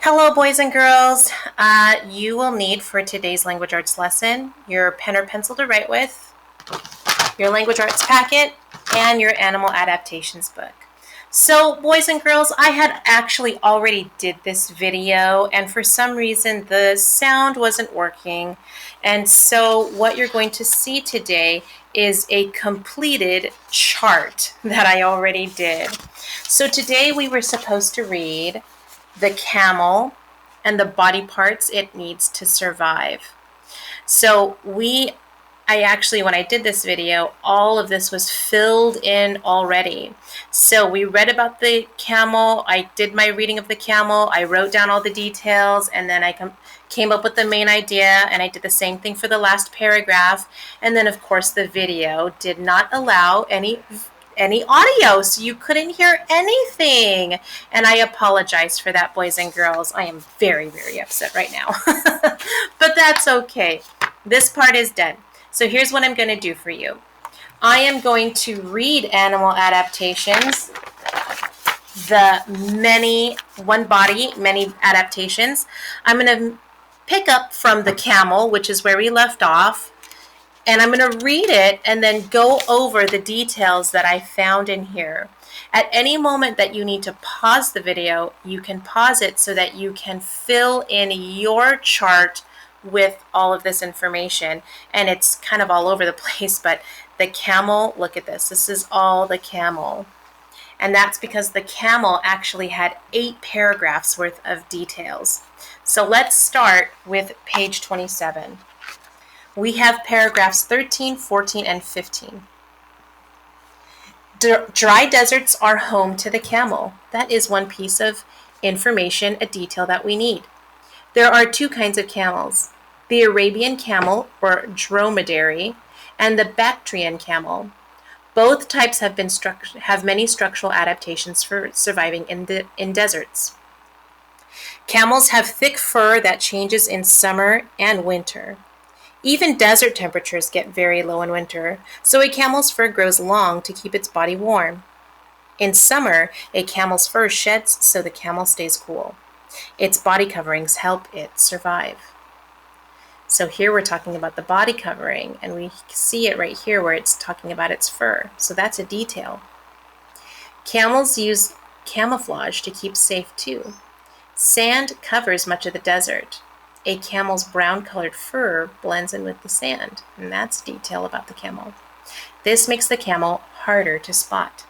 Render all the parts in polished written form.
Hello, boys and girls. You will need for today's language arts lesson your pen or pencil to write with, your language arts packet, and your animal adaptations book. So, boys and girls, I had actually already did this video, and for some reason the sound wasn't working. And so what you're going to see today is a completed chart that I already did. So today we were supposed to read the camel and the body parts it needs to survive. So I actually, when I did this video, all of this was filled in already. So we read about the camel, I did my reading of the camel, I wrote down all the details, and then I came up with the main idea, and I did the same thing for the last paragraph. And then of course the video did not allow any audio, so you couldn't hear anything. And I apologize for that, boys and girls. I am very, very upset right now. But that's okay. This part is done. So here's what I'm going to do for you. I am going to read Animal Adaptations, the one body, many adaptations. I'm going to pick up from the camel, which is where we left off, and I'm going to read it and then go over the details that I found in here. At any moment that you need to pause the video, you can pause it so that you can fill in your chart with all of this information. And it's kind of all over the place, but the camel, look at this. This is all the camel. And that's because the camel actually had 8 paragraphs worth of details. So let's start with page 27. We have paragraphs 13, 14, and 15. Dry deserts are home to the camel. That is one piece of information, a detail that we need. There are 2 kinds of camels, the Arabian camel, or dromedary, and the Bactrian camel. Both types have many structural adaptations for surviving in deserts. Camels have thick fur that changes in summer and winter. Even desert temperatures get very low in winter, so a camel's fur grows long to keep its body warm. In summer, a camel's fur sheds so the camel stays cool. Its body coverings help it survive. So here we're talking about the body covering, and we see it right here where it's talking about its fur. So that's a detail. Camels use camouflage to keep safe too. Sand covers much of the desert. A camel's brown-colored fur blends in with the sand, and that's detail about the camel. This makes the camel harder to spot.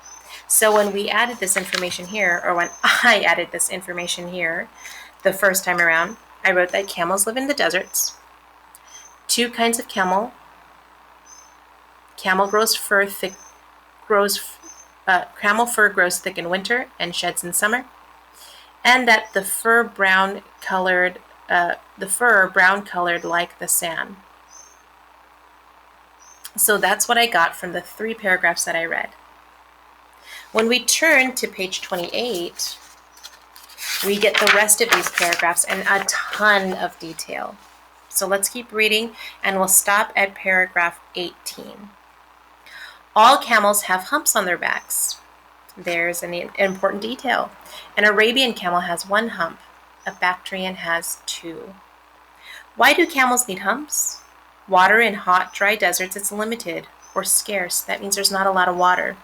So when we added this information here, or when I added this information here the first time around, I wrote that camels live in the deserts. 2 kinds of camel. Camel fur grows thick in winter and sheds in summer, and that the fur brown-colored like the sand. So that's what I got from the 3 paragraphs that I read. When we turn to page 28, we get the rest of these paragraphs and a ton of detail. So let's keep reading, and we'll stop at paragraph 18. All camels have humps on their backs. There's an important detail. An Arabian camel has 1 hump. A Bactrian has 2. Why do camels need humps? Water in hot, dry deserts is limited or scarce. That means there's not a lot of water.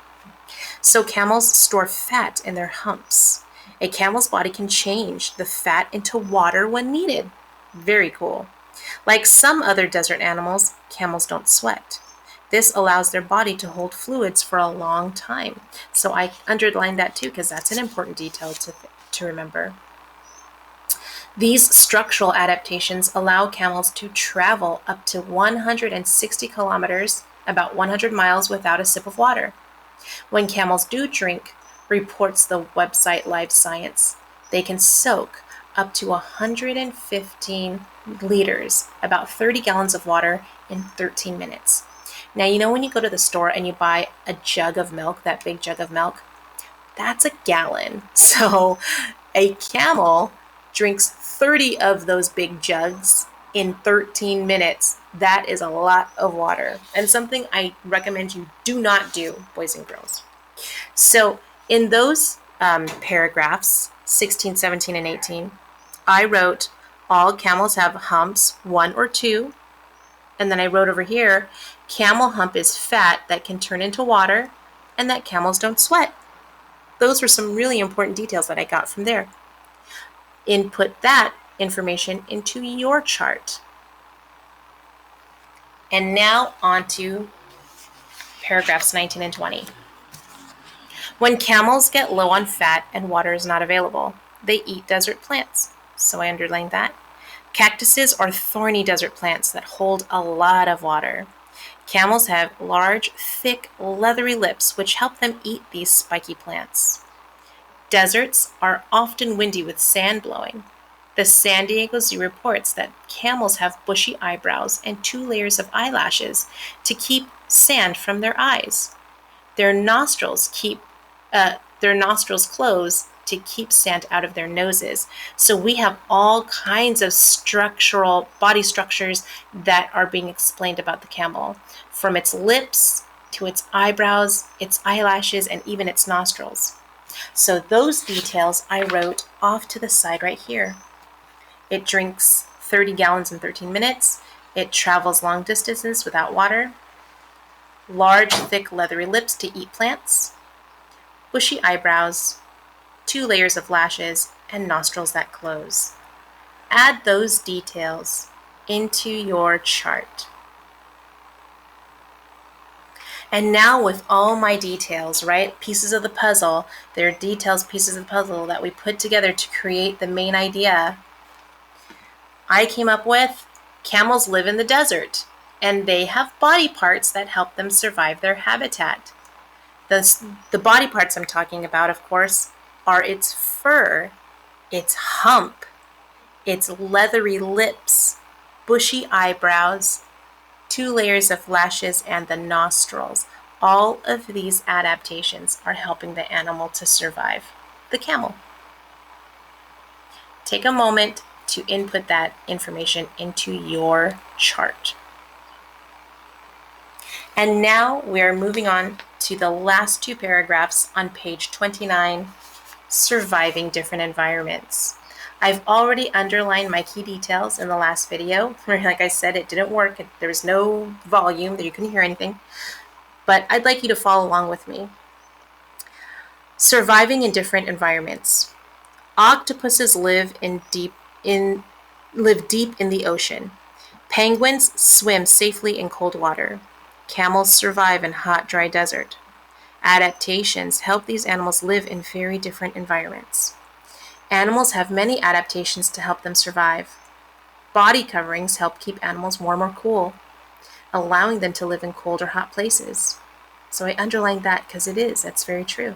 So camels store fat in their humps. A camel's body can change the fat into water when needed. Very cool. Like some other desert animals, camels don't sweat. This allows their body to hold fluids for a long time. So I underlined that too because that's an important detail to remember. These structural adaptations allow camels to travel up to 160 kilometers, about 100 miles, without a sip of water. When camels do drink, reports the website Live Science, they can soak up to 115 liters, about 30 gallons of water, in 13 minutes. Now, you know when you go to the store and you buy a jug of milk, that big jug of milk, that's a gallon. So a camel drinks 30 of those big jugs in 13 minutes. That is a lot of water, and something I recommend you do not do, boys and girls. So in those paragraphs, 16, 17, and 18, I wrote all camels have humps, 1 or 2. And then I wrote over here, camel hump is fat that can turn into water and that camels don't sweat. Those were some really important details that I got from there. Input that information into your chart. And now on to paragraphs 19 and 20. When camels get low on fat and water is not available, they eat desert plants. So I underlined that. Cactuses are thorny desert plants that hold a lot of water. Camels have large, thick, leathery lips which help them eat these spiky plants. Deserts are often windy with sand blowing. The San Diego Zoo reports that camels have bushy eyebrows and 2 layers of eyelashes to keep sand from their eyes. Their nostrils close to keep sand out of their noses. So we have all kinds of body structures that are being explained about the camel, from its lips to its eyebrows, its eyelashes, and even its nostrils. So those details I wrote off to the side right here. It drinks 30 gallons in 13 minutes. It travels long distances without water. Large, thick, leathery lips to eat plants. Bushy eyebrows, 2 layers of lashes, and nostrils that close. Add those details into your chart. And now with all my details, right, pieces of the puzzle, they're details, pieces of the puzzle that we put together to create the main idea, I came up with camels live in the desert, and they have body parts that help them survive their habitat. The body parts I'm talking about, of course, are its fur, its hump, its leathery lips, bushy eyebrows, 2 layers of lashes, and the nostrils. All of these adaptations are helping the animal to survive, the camel. Take a moment to input that information into your chart. And now we're moving on to the last 2 paragraphs on page 29, surviving different environments. I've already underlined my key details in the last video, where, like I said, it didn't work. There was no volume, that you couldn't hear anything. But I'd like you to follow along with me. Surviving in different environments. Octopuses live deep in the ocean. Penguins swim safely in cold water. Camels survive in hot, dry desert. Adaptations help these animals live in very different environments. Animals have many adaptations to help them survive. Body coverings help keep animals warm or cool, allowing them to live in cold or hot places. So I underlined that because that's very true.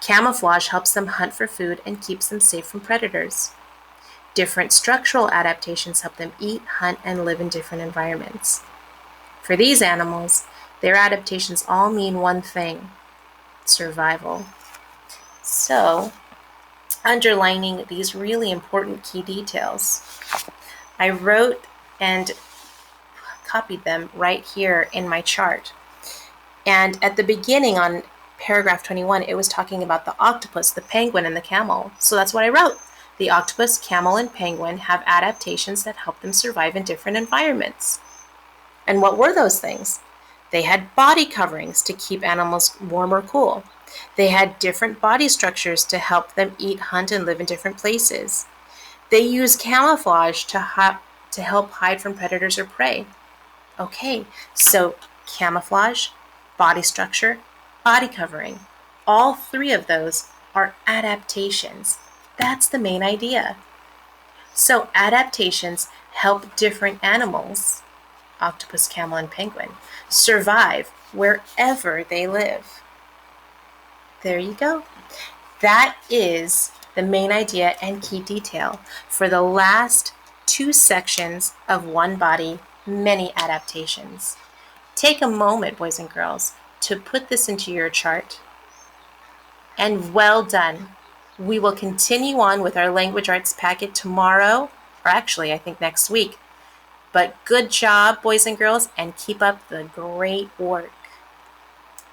Camouflage helps them hunt for food and keeps them safe from predators. Different structural adaptations help them eat, hunt, and live in different environments. For these animals, their adaptations all mean one thing: survival. So, underlining these really important key details, I wrote and copied them right here in my chart. And at the beginning on paragraph 21, it was talking about the octopus, the penguin, and the camel. So that's what I wrote. The octopus, camel, and penguin have adaptations that help them survive in different environments. And what were those things? They had body coverings to keep animals warm or cool. They had different body structures to help them eat, hunt, and live in different places. They use camouflage to help hide from predators or prey. Okay, so camouflage, body structure, body covering. All 3 of those are adaptations. That's the main idea. So adaptations help different animals, octopus, camel, and penguin, survive wherever they live. There you go. That is the main idea and key detail for the last 2 sections of One Body, Many Adaptations. Take a moment, boys and girls, to put this into your chart. And well done. We will continue on with our language arts packet tomorrow, or actually I think next week. But good job, boys and girls, and keep up the great work.